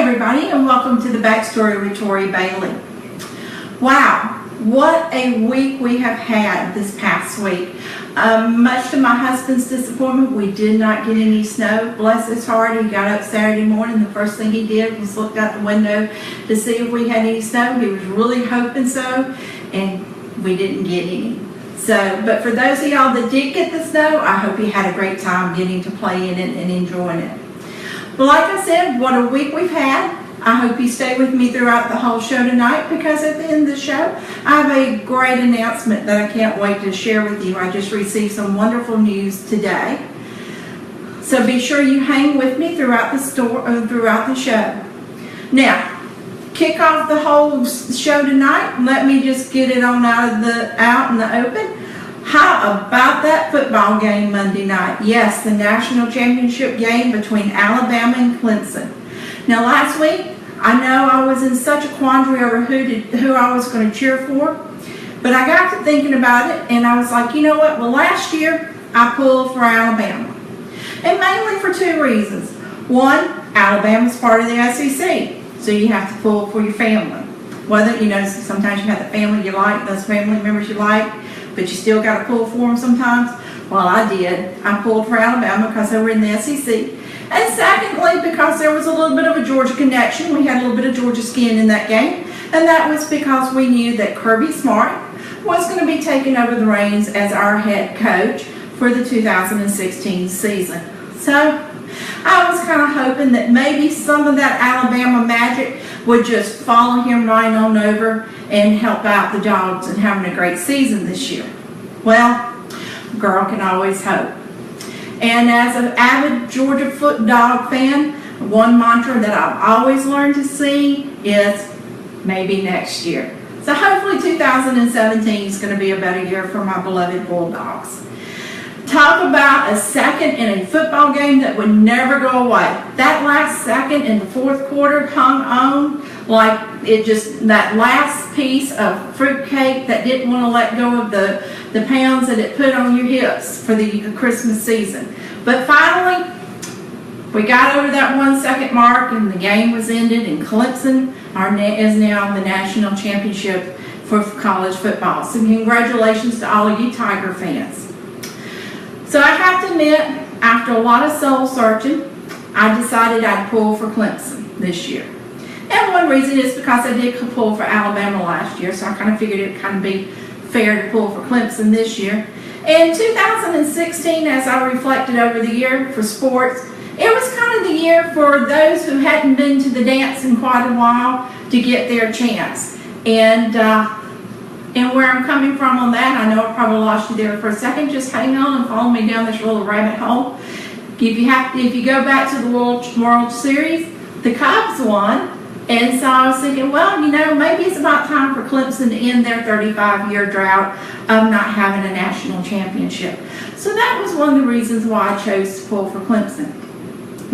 everybody, and welcome to the Backstory with Tori Bailey. Wow, what a week we have had this past week. Much to my husband's disappointment, we did not get any snow. Bless his heart, he got up Saturday morning. The first thing he did was look out the window to see if we had any snow. He was really hoping so, and we didn't get any. But for those of y'all that did get the snow, I hope you had a great time getting to play in it and enjoying it. But like I said, what a week we've had. I hope you stay with me throughout the whole show tonight, because at the end of the show, I have a great announcement that I can't wait to share with you. I just received some wonderful news today. So be sure you hang with me throughout the show. Now, kick off the whole show tonight. Let me just get it on out in the open. How about that football game Monday night? Yes, the national championship game between Alabama and Clemson. Now last week, I know I was in such a quandary over who I was going to cheer for, but I got to thinking about it, and I was like, you know what? Well, last year I pulled for Alabama, and mainly for two reasons. One, Alabama's part of the SEC, so you have to pull for your family. Whether, sometimes you have the family you like, those family members you like, but you still got to pull for them sometimes. Well, I did. I pulled for Alabama because they were in the SEC. And secondly, because there was a little bit of a Georgia connection. We had a little bit of Georgia skin in that game. And that was because we knew that Kirby Smart was going to be taking over the reins as our head coach for the 2016 season. So I was kind of hoping that maybe some of that Alabama magic would just follow him right on over and help out the Dogs in having a great season this year. Well, girl can always hope. And as an avid Georgia Dog fan, one mantra that I've always learned to sing is maybe next year. So hopefully 2017 is going to be a better year for my beloved Bulldogs. Talk about a second in a football game that would never go away. That last second in the fourth quarter hung on like that last piece of fruitcake that didn't want to let go of the pounds that it put on your hips for the Christmas season. But finally, we got over that 1 second mark, and the game was ended, and Clemson is now the national championship for college football. So congratulations to all of you Tiger fans. So I have to admit, after a lot of soul searching, I decided I'd pull for Clemson this year. And one reason is because I did pull for Alabama last year, so I kind of figured it would kind of be fair to pull for Clemson this year. In 2016, as I reflected over the year for sports, it was kind of the year for those who hadn't been to the dance in quite a while to get their chance. And where I'm coming from on that, I know I probably lost you there for a second. Just hang on and follow me down this little rabbit hole. If you go back to the World Series, the Cubs won. And so I was thinking, well, maybe it's about time for Clemson to end their 35-year drought of not having a national championship. So that was one of the reasons why I chose to pull for Clemson.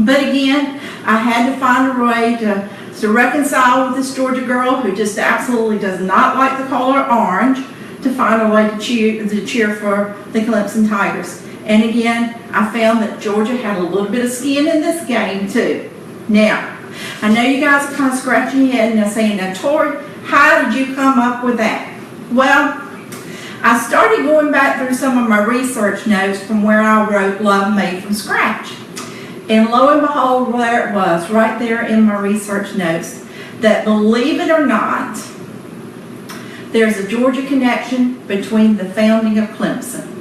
But again, I had to find a way to reconcile with this Georgia girl who just absolutely does not like the color orange, to find a way to cheer for the Clemson Tigers. And again, I found that Georgia had a little bit of skin in this game too. Now, I know you guys are kind of scratching your head and saying, now Tori, how did you come up with that? Well, I started going back through some of my research notes from where I wrote Love Made from Scratch. And lo and behold, there it was, right there in my research notes, that believe it or not, there's a Georgia connection between the founding of Clemson.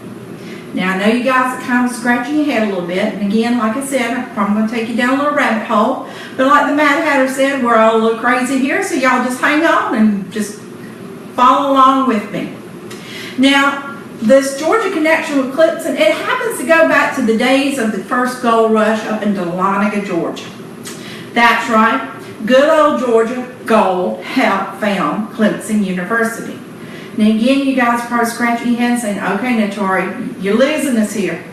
Now, I know you guys are kind of scratching your head a little bit, and again, like I said, I'm probably going to take you down a little rabbit hole, but like the Mad Hatter said, we're all a little crazy here, so y'all just hang on and just follow along with me. Now, this Georgia connection with Clemson, it happens to go back to the days of the first gold rush up in Dahlonega, Georgia. That's right, good old Georgia gold helped found Clemson University. Now again, you guys are probably scratching your head saying, okay, now Tori, you're losing us here.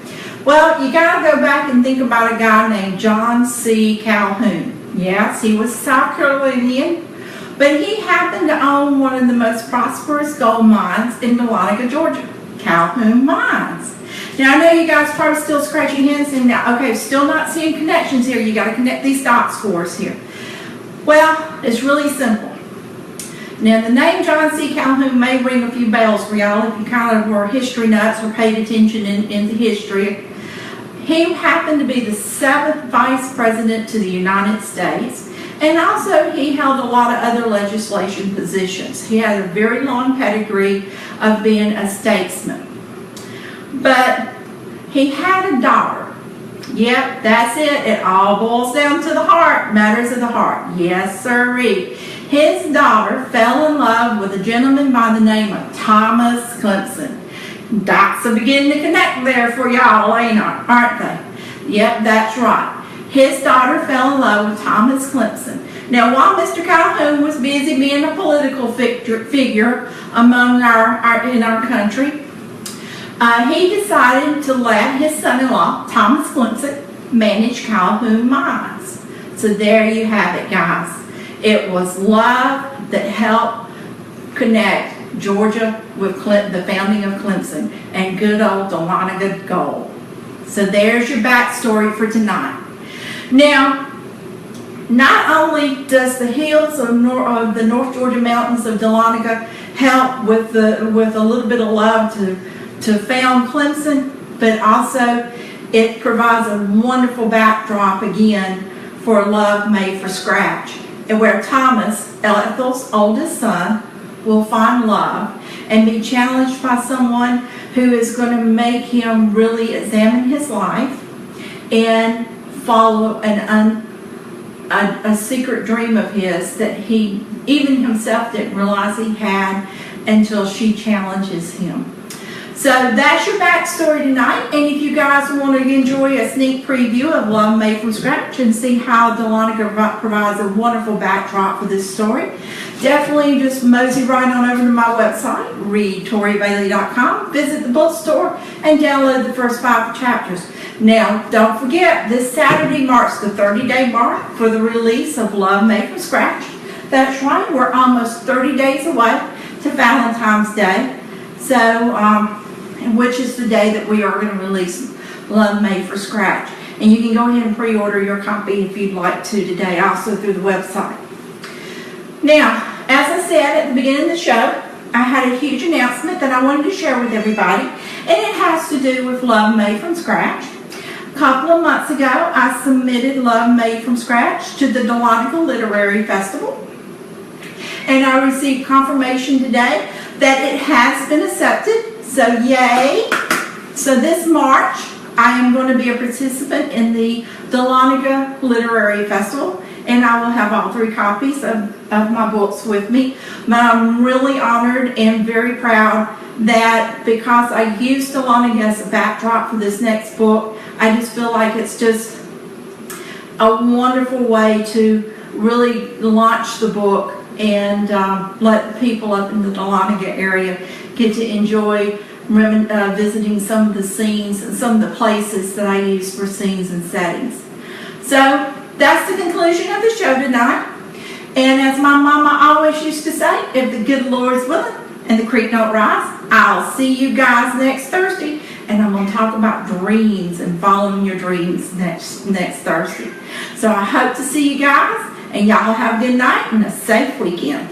Well, you got to go back and think about a guy named John C. Calhoun. Yes, he was South Carolinian, but he happened to own one of the most prosperous gold mines in Dahlonega, Georgia, Calhoun Mines. Now, I know you guys are probably still scratching your heads and saying, okay, still not seeing connections here. You got to connect these dots for us here. Well, it's really simple. Now, the name John C. Calhoun may ring a few bells for y'all if you kind of were history nuts or paid attention in the history. He happened to be the 7th Vice President to the United States, and also he held a lot of other legislation positions. He had a very long pedigree of being a statesman. But he had a daughter. Yep, that's it. It all boils down to the heart, matters of the heart. Yes, sirree. His daughter fell in love with a gentleman by the name of Thomas Clemson. Dots are beginning to connect there for y'all, aren't they? Yep, that's right. His daughter fell in love with Thomas Clemson. Now, while Mr. Calhoun was busy being a political figure among in our country, he decided to let his son-in-law, Thomas Clemson, manage Calhoun Mines. So there you have it, guys. It was love that helped connect Georgia with the founding of Clemson and good old Dahlonega gold. So there's your backstory for tonight. Now, not only does the hills of the North Georgia mountains of Dahlonega help with a little bit of love to found Clemson, but also it provides a wonderful backdrop again for love made from scratch, and where Thomas, Ethel's oldest son, will find love and be challenged by someone who is going to make him really examine his life and follow a secret dream of his that he even himself didn't realize he had until she challenges him. So that's your backstory tonight, and if you guys want to enjoy a sneak preview of Love Made from Scratch and see how Dahlonega provides a wonderful backdrop for this story, definitely just mosey right on over to my website, readtoribailey.com, visit the bookstore, and download the first 5 chapters. Now, don't forget, this Saturday marks the 30-day mark for the release of Love Made from Scratch. That's right, we're almost 30 days away to Valentine's Day. So, which is the day that we are going to release Love Made from Scratch. And you can go ahead and pre-order your copy if you'd like to today, also through the website. Now, as I said at the beginning of the show, I had a huge announcement that I wanted to share with everybody, and it has to do with Love Made from Scratch. A couple of months ago, I submitted Love Made from Scratch to the Dahlonega Literary Festival, and I received confirmation today that it has been accepted. So yay! So this March, I am going to be a participant in the Dahlonega Literary Festival, and I will have all 3 copies of my books with me. But I'm really honored and very proud that because I used Dahlonega as a backdrop for this next book, I just feel like it's just a wonderful way to really launch the book and let people up in the Dahlonega area get to enjoy visiting some of the scenes and some of the places that I use for scenes and settings. So that's the conclusion of the show tonight. And as my mama always used to say, if the good Lord's willing and the creek don't rise, I'll see you guys next Thursday. And I'm going to talk about dreams and following your dreams next Thursday. So I hope to see you guys, and y'all have a good night and a safe weekend.